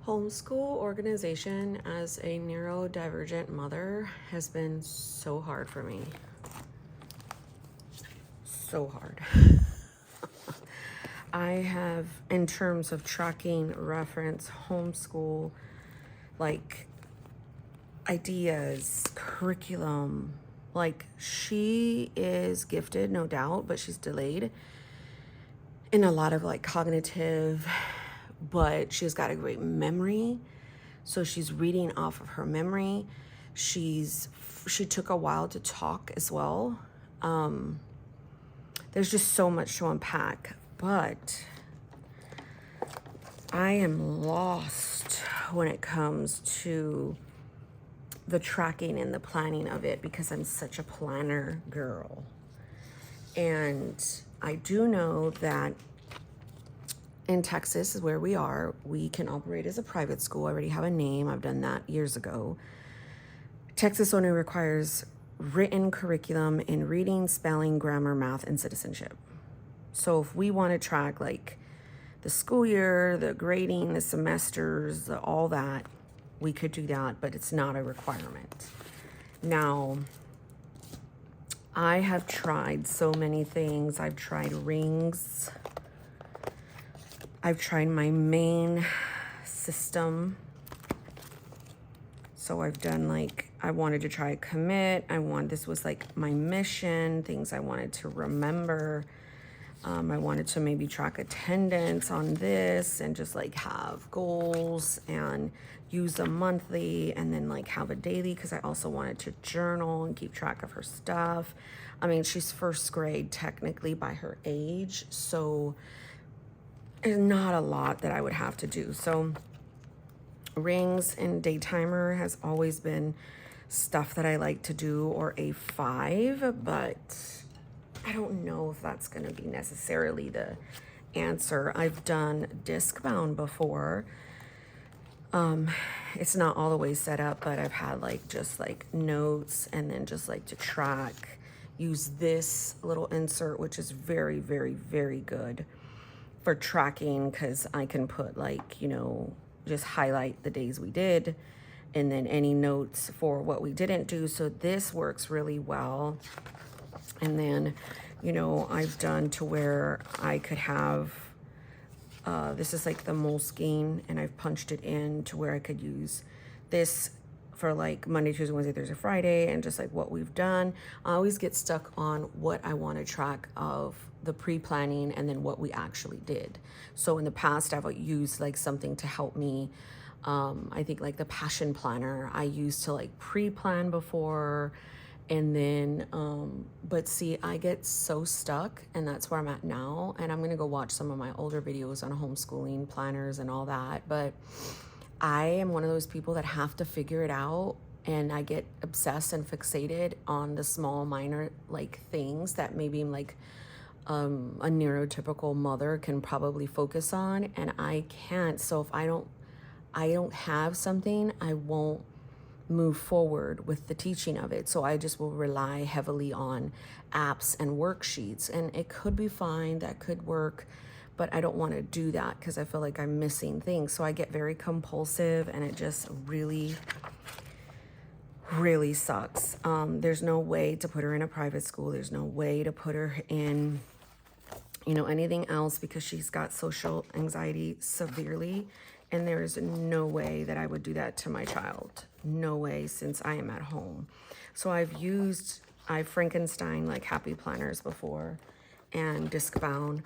Homeschool organization as a neurodivergent mother has been so hard for me. So hard. I have, in terms of tracking, reference, homeschool, like ideas, curriculum, like she is gifted, no doubt, but she's delayed in a lot of like cognitive, but she's got a great memory. So she's reading off of her memory. She took a while to talk as well. There's just so much to unpack, but I am lost when it comes to the tracking and the planning of it because I'm such a planner girl. And I do know that in Texas is where we are. We can operate as a private school. I already have a name. I've done that years ago. Texas only requires written curriculum in reading, spelling, grammar, math, and citizenship. So if we want to track like the school year, the grading, the semesters, all that, we could do that, but it's not a requirement. Now, I have tried so many things. I've tried rings. I've tried my main system. So I've done like, I wanted to try commit. This was like my mission, things I wanted to remember. I wanted to maybe track attendance on this and just like have goals and use them monthly and then like have a daily because I also wanted to journal and keep track of her stuff. I mean, she's first grade technically by her age. So there's not a lot that I would have to do. So rings and daytimer has always been stuff that I like to do, or a 5, but I don't know if that's going to be necessarily the answer. I've done disc bound before. It's not all the way set up, but I've had like just like notes and then just like to track, use this little insert, which is very, very, very good for tracking because I can put like, just highlight the days we did and then any notes for what we didn't do. So this works really well. And then, I've done to where I could have, this is like the Moleskine, and I've punched it in to where I could use this for like Monday, Tuesday, Wednesday, Thursday, Friday, and just like what we've done. I always get stuck on what I want to track of the pre-planning and then what we actually did. So in the past, I've used like something to help me. I think like the Passion Planner I used to like pre-plan before. And then, but see, I get so stuck, and that's where I'm at now. And I'm going to go watch some of my older videos on homeschooling planners and all that. But I am one of those people that have to figure it out. And I get obsessed and fixated on the small, minor, like things that maybe like a neurotypical mother can probably focus on. And I can't. So if I don't have something, I won't move forward with the teaching of it. So I just will rely heavily on apps and worksheets, and it could be fine, that could work, but I don't want to do that because I feel like I'm missing things. So I get very compulsive, and it just really, really sucks. There's no way to put her in a private school. There's no way to put her in, anything else because she's got social anxiety severely. And there is no way that I would do that to my child. No way, since I am at home. So I've Frankenstein like happy planners before and disc bound.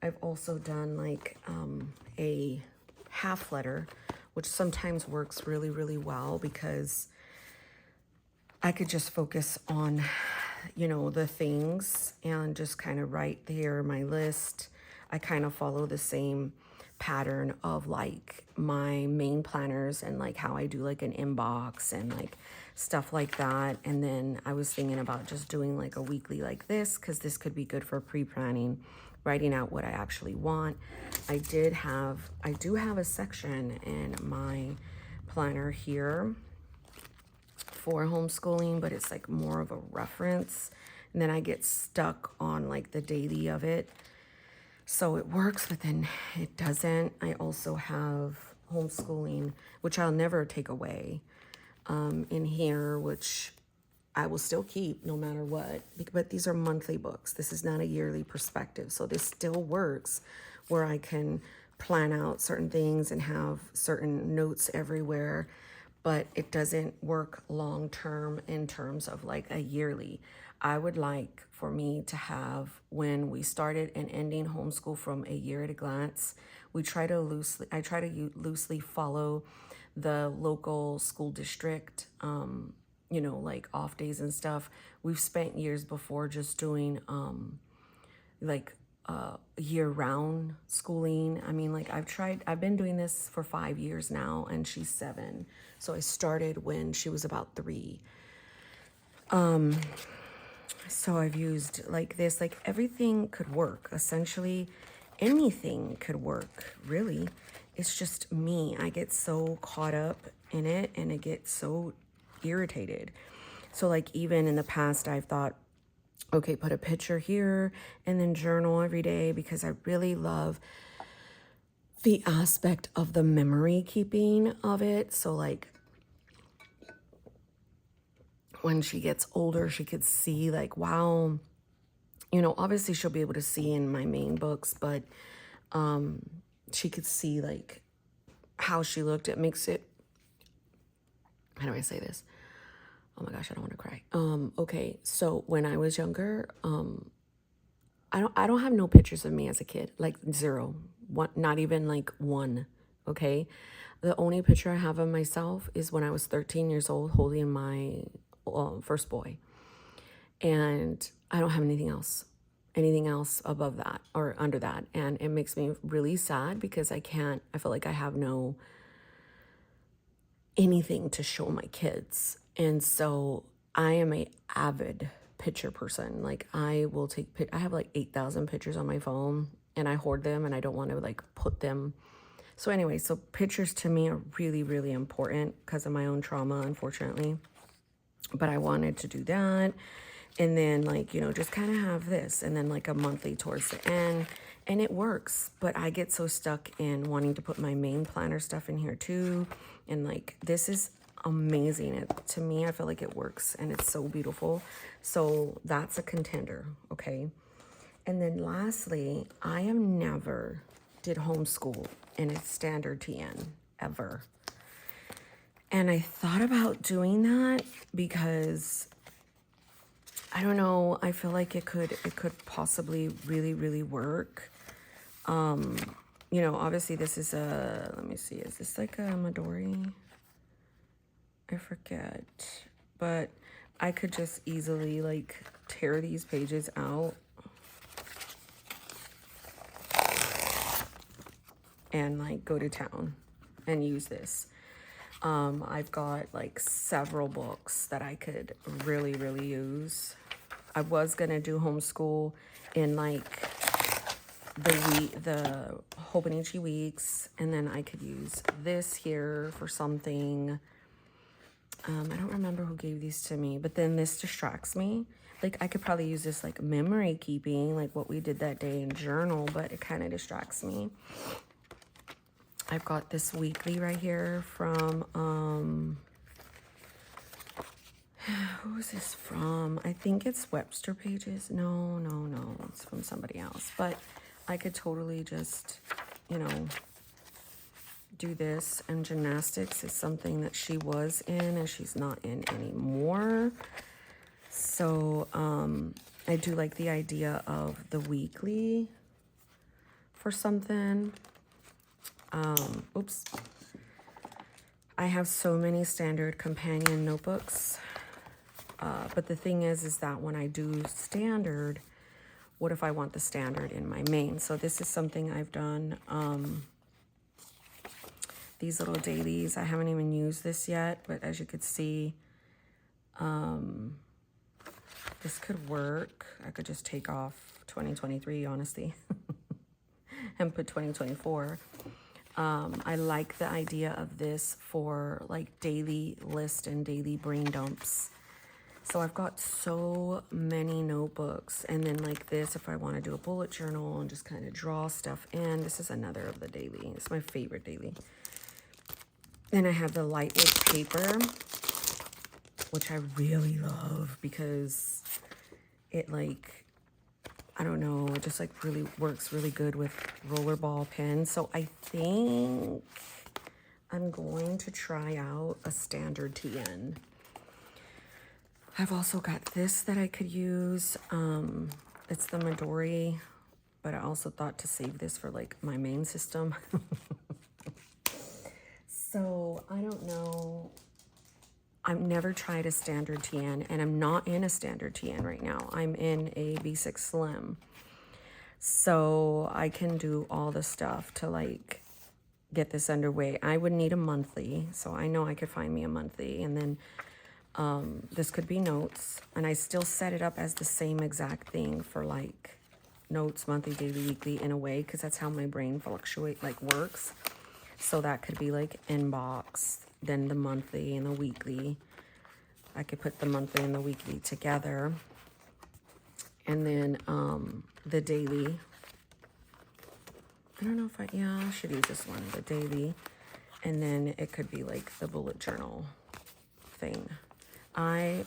I've also done like a half letter, which sometimes works really, really well because I could just focus on, the things and just kind of write there my list. I kind of follow the same pattern of like my main planners and like how I do like an inbox and like stuff like that. And then I was thinking about just doing like a weekly like this because this could be good for pre-planning, writing out what I actually want. I do have a section in my planner here for homeschooling, but it's like more of a reference. And then I get stuck on like the daily of it. So it works, but then it doesn't. I also have homeschooling, which I'll never take away, in here, which I will still keep no matter what. But these are monthly books. This is not a yearly perspective. So this still works where I can plan out certain things and have certain notes everywhere, but it doesn't work long term in terms of like a yearly. I would like for me to have, when we started and ending homeschool from a year at a glance, I try to loosely follow the local school district, like off days and stuff. We've spent years before just doing like year-round schooling. I mean, like I've been doing this for 5 years now, and she's 7. So I started when she was about 3. So I've used like this, like everything could work. Essentially, anything could work, really. It's just me. I get so caught up in it and I get so irritated. So like even in the past, I've thought, okay, put a picture here and then journal every day, because I really love the aspect of the memory keeping of it. So like when she gets older, she could see like, wow, obviously she'll be able to see in my main books, but she could see like how she looked. It makes it, how do I say this? Oh my gosh, I don't want to cry. Okay, so when I was younger, I don't have no pictures of me as a kid, like 0, 1, not even like 1. Okay, the only picture I have of myself is when I was 13 years old holding my first boy, and I don't have anything else above that or under that, and it makes me really sad because I feel like I have no anything to show my kids. And so I am a avid picture person. Like I have like 8,000 pictures on my phone, and I hoard them, and I don't want to like put them. So anyway, so pictures to me are really, really important because of my own trauma, unfortunately. But I wanted to do that. And then like, just kind of have this, and then like a monthly towards the end, and it works. But I get so stuck in wanting to put my main planner stuff in here too. And like, this is amazing. To me, I feel like it works, and it's so beautiful. So that's a contender. Okay. And then lastly, I have never did homeschool in a standard TN ever. And I thought about doing that because I don't know, I feel like it could possibly really, really work. Obviously this is let me see, is this like a Midori? I forget. But I could just easily like tear these pages out and like go to town and use this. I've got like several books that I could really, really use. I was gonna do homeschool in like the Hobonichi weeks, and then I could use this here for something. I don't remember who gave these to me, but then this distracts me. Like I could probably use this like memory keeping, like what we did that day in journal, but it kind of distracts me. I've got this weekly right here from, who is this from? I think it's Webster Pages. No, it's from somebody else. But I could totally just, do this. And gymnastics is something that she was in and she's not in anymore. So I do like the idea of the weekly for something. Oops. I have so many standard companion notebooks. But the thing is that when I do standard, what if I want the standard in my main? So this is something I've done. These little dailies, I haven't even used this yet, but as you could see, this could work. I could just take off 2023, honestly, and put 2024. I like the idea of this for like daily list and daily brain dumps. So I've got so many notebooks, and then like this, if I want to do a bullet journal and just kind of draw stuff in, this is another of the daily. It's my favorite daily. Then I have the lightweight paper, which I really love because it like, I don't know, it just like really works really good with rollerball pens. So I think I'm going to try out a standard TN. I've also got this that I could use. It's the Midori, but I also thought to save this for like my main system. So I don't know. I've never tried a standard TN, and I'm not in a standard TN right now. I'm in a B6 Slim. So I can do all the stuff to like get this underway. I would need a monthly, so I know I could find me a monthly, and then this could be notes, and I still set it up as the same exact thing for like notes, monthly, daily, weekly in a way, because that's how my brain works. So that could be like inbox, then the monthly and the weekly. I could put the monthly and the weekly together. And then the daily. I don't know if I should use this one, the daily. And then it could be like the bullet journal thing. I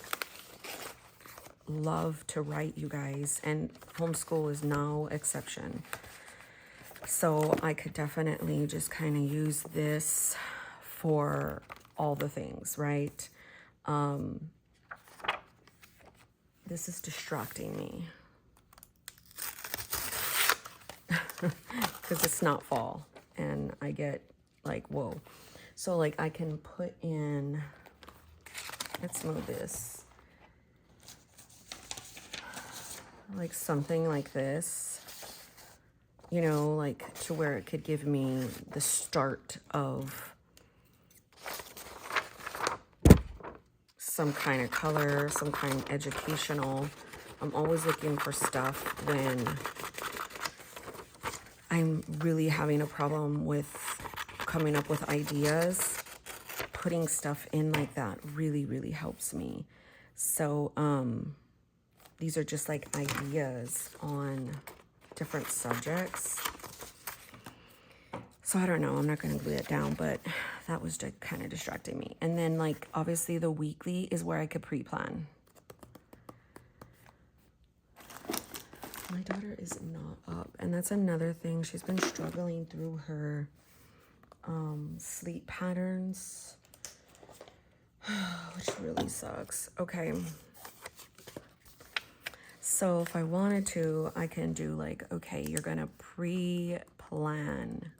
love to write, you guys, and homeschool is no exception. So I could definitely just kind of use this for all the things, right? This is distracting me because it's not fall and I get like, whoa. So like I can put in, let's move this, like something like this. You know, like to where it could give me the start of some kind of color, some kind of educational. I'm always looking for stuff when I'm really having a problem with coming up with ideas. Putting stuff in like that really, really helps me. So these are just like ideas on different subjects. So I don't know, I'm not going to glue it down, but that was just kind of distracting me. And then like obviously the weekly is where I could pre-plan. My daughter is not up, and that's another thing. She's been struggling through her sleep patterns, which really sucks. Okay. So if I wanted to, I can do like, okay, you're going to pre-plan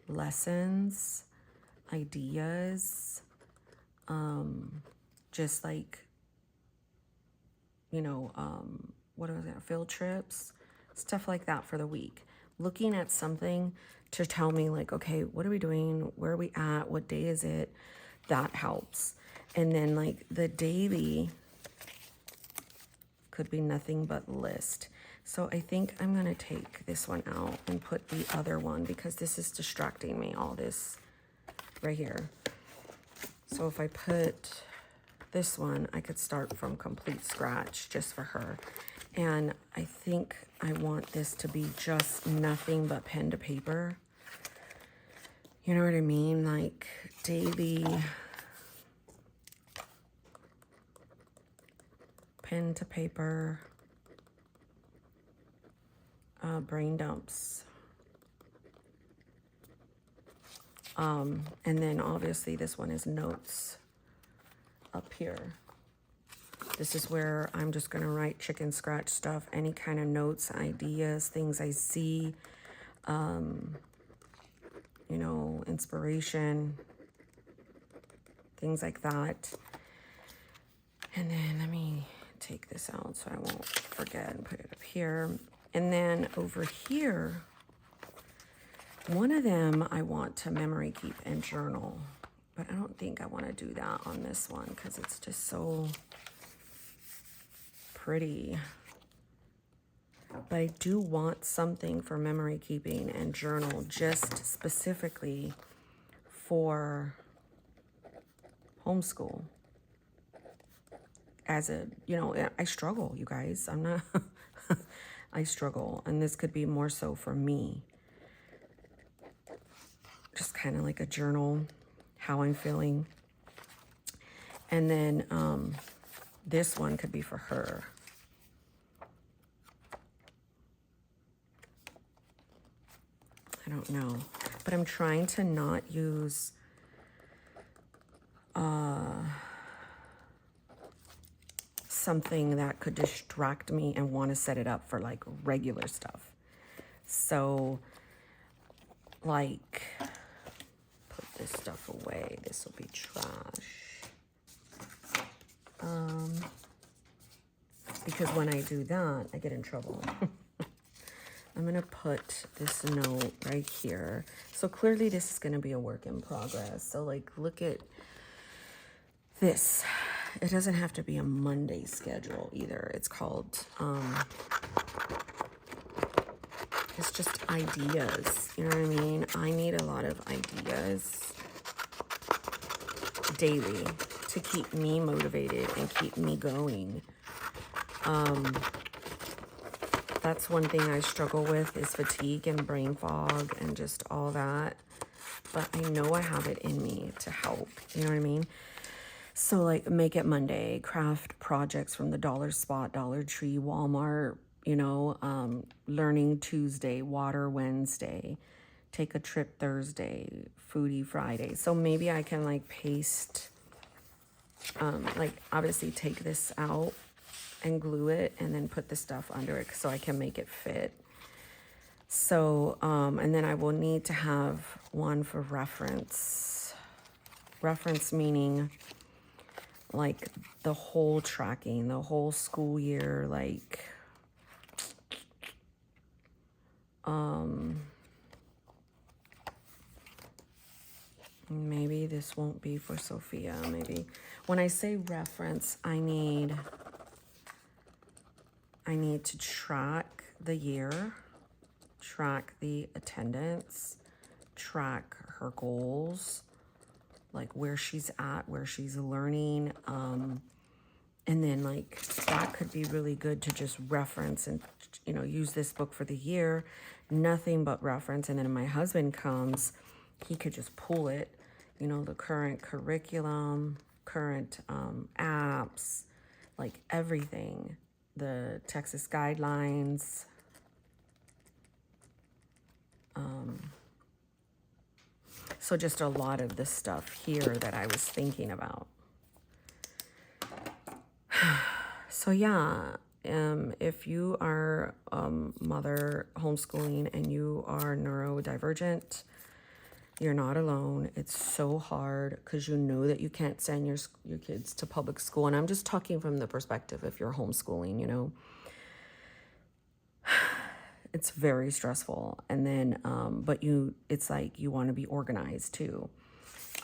lessons, ideas, just like, you know, what was it, field trips, stuff like that for the week. Looking at something to tell me like, okay, what are we doing? Where are we at? What day is it? That helps. And then like the daily could be nothing but list. So I think I'm gonna take this one out and put the other one because this is distracting me, all this right here. So if I put this one, I could start from complete scratch just for her. And I think I want this to be just nothing but pen to paper. You know what I mean? Like daily pen to paper, brain dumps. And then obviously this one is notes up here. This is where I'm just going to write chicken scratch stuff, any kind of notes, ideas, things I see, you know, inspiration, things like that. And then let me take this out so I won't forget and put it up here. And then over here, one of them I want to memory keep and journal, but I don't think I want to do that on this one because it's just so pretty. But I do want something for memory keeping and journal just specifically for homeschool. As a, you know, I struggle, you guys. I'm not, I struggle. And this could be more so for me. Just kind of like a journal. how I'm feeling. And then this one could be for her. I don't know, but I'm trying to not use something that could distract me and want to set it up for like regular stuff. So like, put this stuff away. This will be trash. Because when I do that, I get in trouble. I'm going to put this note right here. So clearly this is going to be a work in progress. So like, look at this. It doesn't have to be a Monday schedule either. It's called, it's just ideas. You know what I mean? I need a lot of ideas daily to keep me motivated and keep me going. That's one thing I struggle with is fatigue and brain fog and just all that. But I know I have it in me to help. You know what I mean? So like Make It Monday, craft projects from the dollar spot, Dollar Tree, Walmart, you know, Learning Tuesday, Water Wednesday, Take a Trip Thursday, Foodie Friday. So maybe I can like paste, like obviously take this out and glue it and then put the stuff under it so I can make it fit. So, and then I will need to have one for reference. Reference meaning like the whole tracking, the whole school year, like, maybe this won't be for Sophia. Maybe when I say reference, I need to track the year, track the attendance, track her goals, like where she's at, where she's learning. And then like that could be really good to just reference and, you know, use this book for the year, nothing but reference. And then when my husband comes, he could just pull it, you know, the current curriculum, current apps, like everything. The Texas guidelines, so just a lot of the stuff here that I was thinking about. So yeah, if you are mother homeschooling and you are neurodivergent, you're not alone. It's so hard because you know that you can't send your kids to public school. And I'm just talking from the perspective if you're homeschooling, you know. It's very stressful. And then, but it's like you want to be organized too.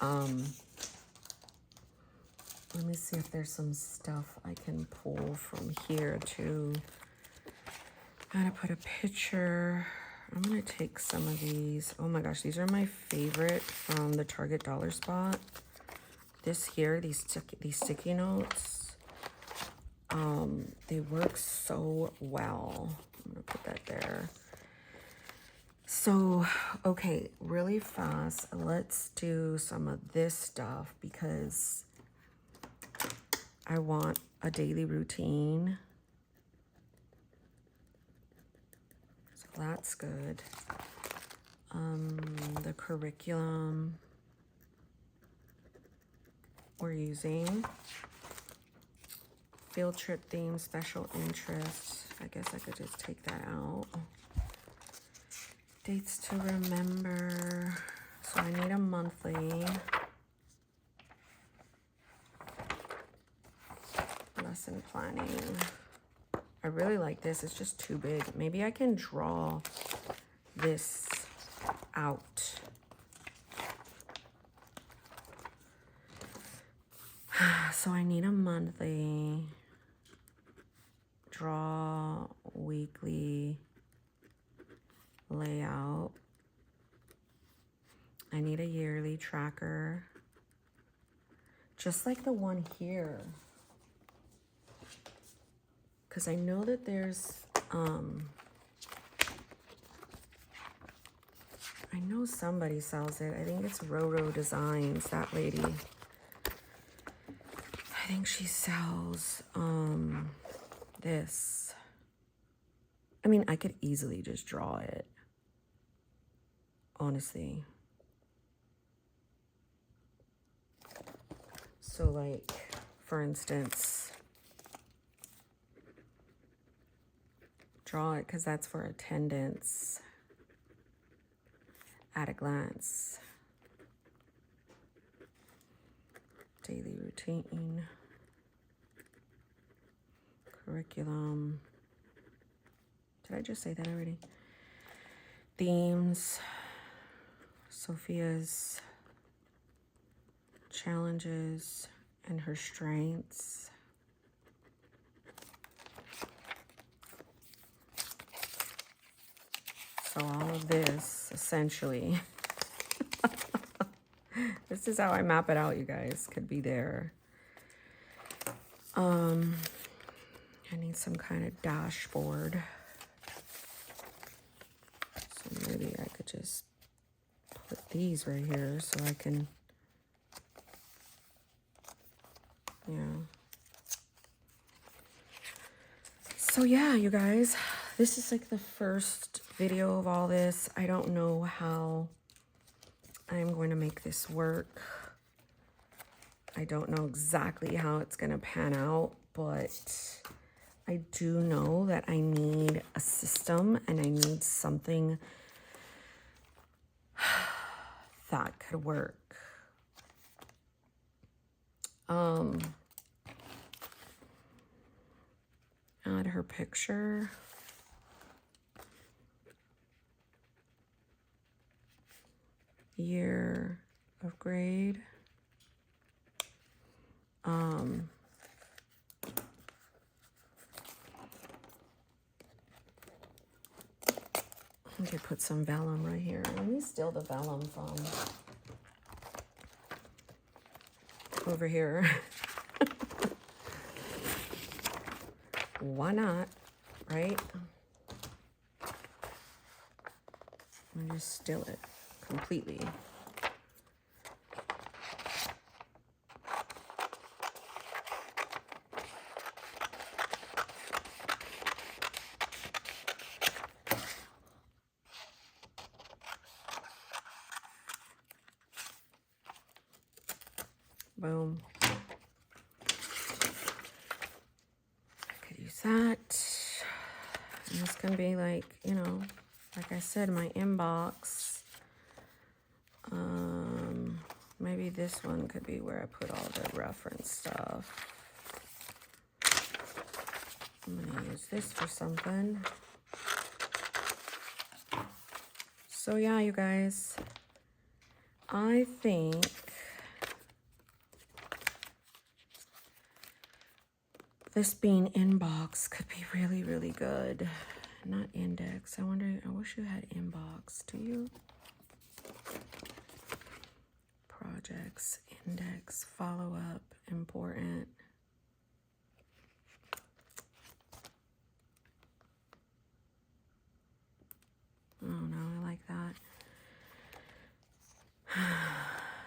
Let me see if there's some stuff I can pull from here too. I'm going to put a picture. I'm going to take some of these. Oh my gosh, these are my favorite from the Target Dollar Spot. This here, these sticky notes, they work so well. I'm going to put that there. So, okay, really fast, let's do some of this stuff because I want a daily routine. So that's good. The curriculum we're using. Field trip theme, special interest. I guess I could just take that out. Dates to remember. So I need a monthly. Lesson planning. I really like this. It's just too big. Maybe I can draw this out. So I need a monthly, draw weekly layout. I need a yearly tracker, just like the one here. Because I know that there's, I I know somebody sells it. I think it's Roro Designs, that lady. I think she sells this. I mean, I could easily just draw it, honestly. So like, for instance, draw it because that's for attendance at a glance. Daily routine, curriculum. Did I just say that already? Themes, Sophia's challenges and her strengths. So all of this, essentially, this is how I map it out, you guys. Could be there. I need some kind of dashboard. So maybe I could just put these right here so I can, So yeah, you guys, this is like the first video of all this. I don't know how I'm going to make this work. I don't know exactly how it's going to pan out, but I do know that I need a system and I need something that could work. Add her picture. Year of grade. I could put some vellum right here. Let me steal the vellum from over here. Why not, right? And just steal it completely. Boom. I could use that. And this can be like, you know, like I said, my inbox. Maybe this one could be where I put all the reference stuff. I'm gonna use this for something. So yeah, you guys, I think this being inbox could be really, really good. Not index. I wonder, I wish you had inbox. Do you? Projects, index, follow up, important. Oh no, I like that.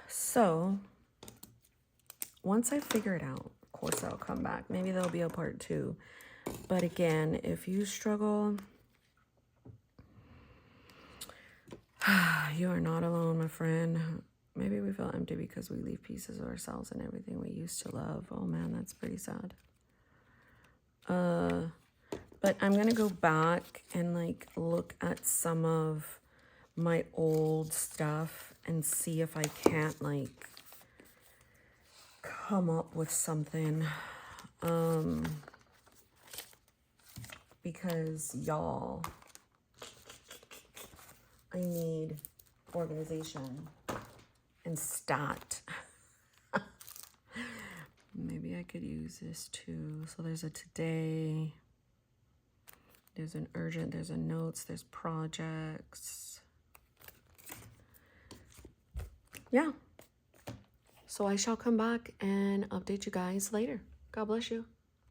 So, once I figure it out, of course I'll come back. Maybe there'll be a part 2. But again, if you struggle, you are not alone, my friend. Maybe we feel empty because we leave pieces of ourselves and everything we used to love. Oh man, that's pretty sad. But I'm gonna go back and like look at some of my old stuff and see if I can't like come up with something. Because y'all, I need organization and stat. Maybe I could use this too. So there's a today, there's an urgent, there's a notes, there's projects. Yeah. So I shall come back and update you guys later. God bless you.